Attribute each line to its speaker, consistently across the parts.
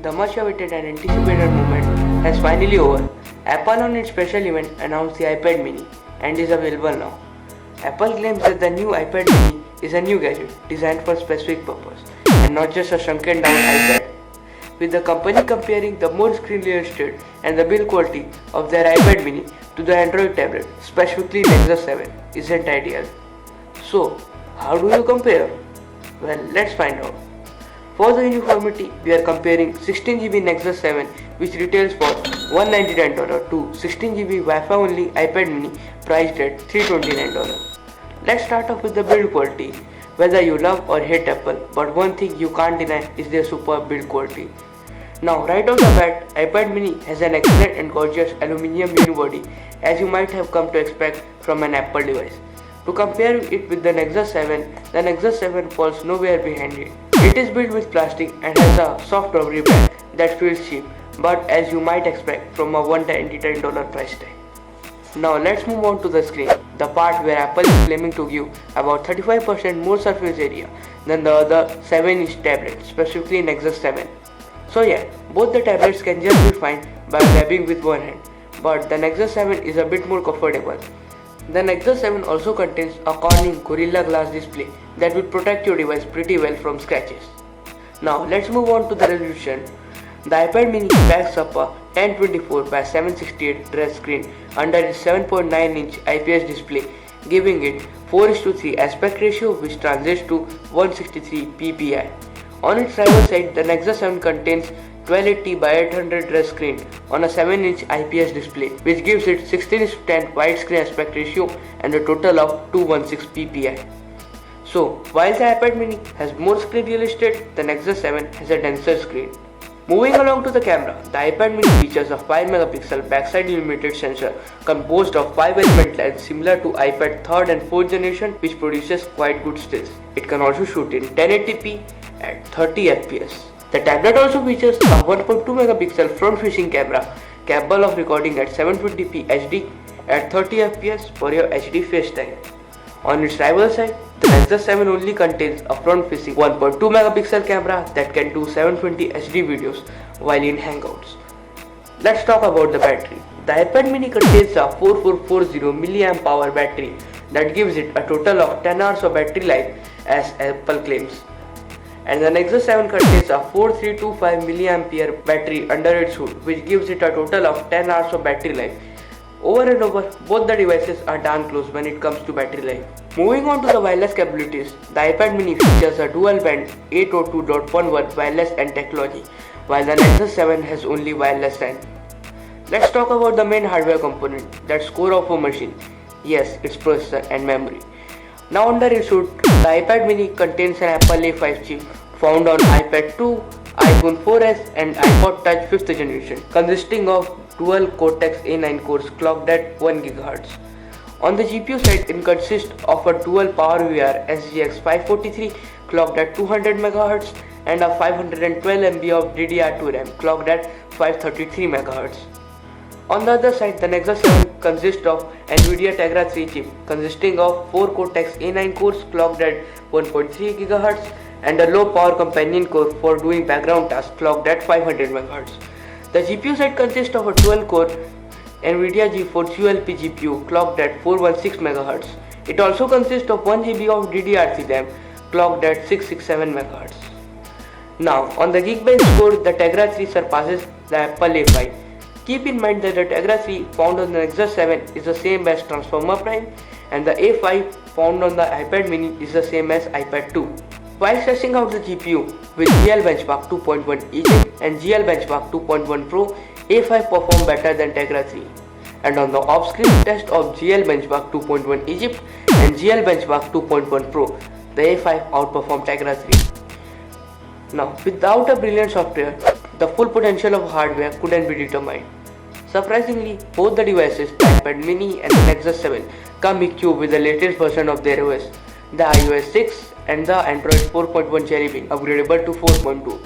Speaker 1: The much awaited and anticipated moment has finally over. Apple on its special event announced the iPad mini and is available now. Apple claims that the new iPad mini is a new gadget designed for a specific purpose and not just a shrunken down iPad. With the company comparing the more screen real estate and the build quality of their iPad mini to the Android tablet, specifically Nexus 7, isn't ideal. So, how do you compare? Well, let's find out. For the uniformity, we are comparing 16GB Nexus 7, which retails for $199 to 16GB Wi-Fi only iPad mini priced at $329. Let's start off with the build quality. Whether you love or hate Apple, but one thing you can't deny is their superb build quality. Now, right off the bat, iPad mini has an excellent and gorgeous aluminium unibody, as you might have come to expect from an Apple device. To compare it with the Nexus 7, the Nexus 7 falls nowhere behind it. It is built with plastic and has a soft rubbery back that feels cheap, but as you might expect from a $199 price tag. Now let's move on to the screen, the part where Apple is claiming to give about 35% more surface area than the other 7-inch tablets, specifically Nexus 7. So yeah, both the tablets can just be fine by grabbing with one hand, but the Nexus 7 is a bit more comfortable. The Nexus 7 also contains a Corning Gorilla Glass display that will protect your device pretty well from scratches. Now let's move on to the resolution. The iPad mini backs up a 1024 by 768 Hz screen under its 7.9-inch IPS display, giving it 4:3 aspect ratio, which translates to 163 ppi. On its rival side, the Nexus 7 contains 1280 by 800 Hz screen on a 7-inch IPS display, which gives it 16:10 widescreen aspect ratio and a total of 216 ppi. So, while the iPad mini has more screen real estate, the Nexus 7 has a denser screen. Moving along to the camera, the iPad mini features a 5-megapixel backside illuminated sensor composed of 5-element lens similar to iPad 3rd and 4th generation, which produces quite good stills. It can also shoot in 1080p at 30 fps. The tablet also features a 1.2-megapixel front-facing camera capable of recording at 720p HD at 30 fps for your HD FaceTime. On its rival side, the Nexus 7 only contains a front-facing 1.2-megapixel camera that can do 720 HD videos while in Hangouts. Let's talk about the battery. The iPad mini contains a 4440 mAh battery that gives it a total of 10 hours of battery life, as Apple claims. And the Nexus 7 contains a 4325 mAh battery under its hood, which gives it a total of 10 hours of battery life. Over and over, both the devices are darn close when it comes to battery life. Moving on to the wireless capabilities, the iPad mini features a dual-band 802.11 wireless and technology, while the Nexus 7 has only wireless LAN. Let's talk about the main hardware component, that's core of a machine. Yes, its processor and memory. Now under its hood, the iPad mini contains an Apple A5 chip found on iPad 2, iPhone 4S and iPod Touch 5th generation, consisting of dual Cortex A9 cores clocked at 1 GHz. On the GPU side, it consists of a dual PowerVR SGX 543 clocked at 200 MHz and a 512 MB of DDR2 RAM clocked at 533 MHz. On the other side, the Nexus 7 consists of NVIDIA Tegra 3 chip consisting of 4 Cortex A9 cores clocked at 1.3 GHz and a low power companion core for doing background tasks clocked at 500 MHz. The GPU side consists of a 12-core NVIDIA GeForce ULP GPU clocked at 416 MHz. It also consists of 1 GB of DDR3 RAM clocked at 667 MHz. Now, on the Geekbench score, the Tegra 3 surpasses the Apple A5. Keep in mind that the Tegra 3 found on the Nexus 7 is the same as Transformer Prime, and the A5 found on the iPad mini is the same as iPad 2. While testing out the GPU with GL Benchmark 2.1 Egypt and GL Benchmark 2.1 Pro, A5 performed better than Tegra 3. And on the off-screen test of GL Benchmark 2.1 Egypt and GL Benchmark 2.1 Pro, the A5 outperformed Tegra 3. Now, without a brilliant software, the full potential of hardware couldn't be determined. Surprisingly, both the devices, the iPad mini and the Nexus 7, come equipped with the latest version of their OS, the iOS 6 and the Android 4.1 Cherry Bean, upgradable to 4.2.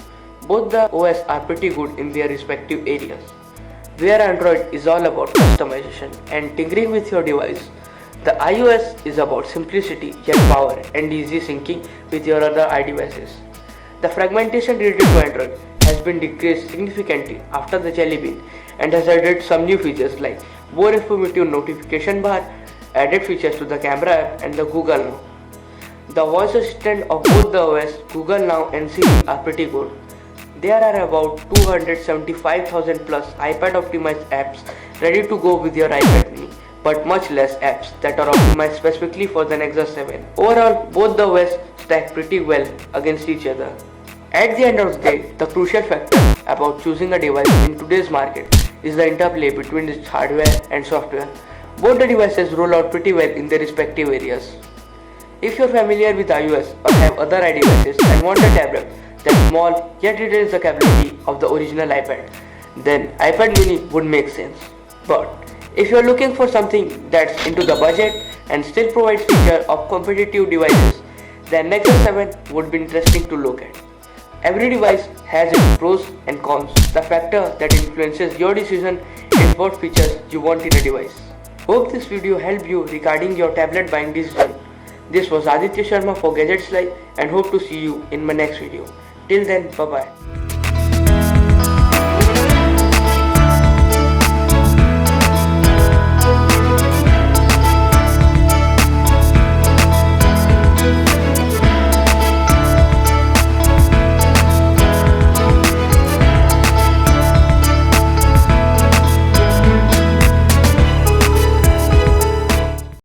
Speaker 1: Both the OS are pretty good in their respective areas. where Android is all about customization and tinkering with your device. The iOS is about simplicity yet power and easy syncing with your other iDevices. The fragmentation related to Android has been decreased significantly after the Jelly Bean and has added some new features like more informative notification bar, added features to the camera app and the Google Now. The voice assistant of both the OS, Google Now and Siri are pretty good. There are about 275,000 plus iPad optimized apps ready to go with your iPad mini, but much less apps that are optimized specifically for the Nexus 7. Overall, both the OS stack pretty well against each other. At the end of the day, the crucial factor about choosing a device in today's market is the interplay between its hardware and software. Both the devices roll out pretty well in their respective areas. If you're familiar with iOS or have other iDevices and want a tablet that's small yet retains the capability of the original iPad, then iPad mini would make sense. But if you're looking for something that's into the budget and still provides features of competitive devices, then Nexus 7 would be interesting to look at. Every device has its pros and cons, the factor that influences your decision is what features you want in a device. Hope this video helped you regarding your tablet buying decision. This was Aditya Sharma for Gadgets Live and hope to see you in my next video. Till then, bye bye.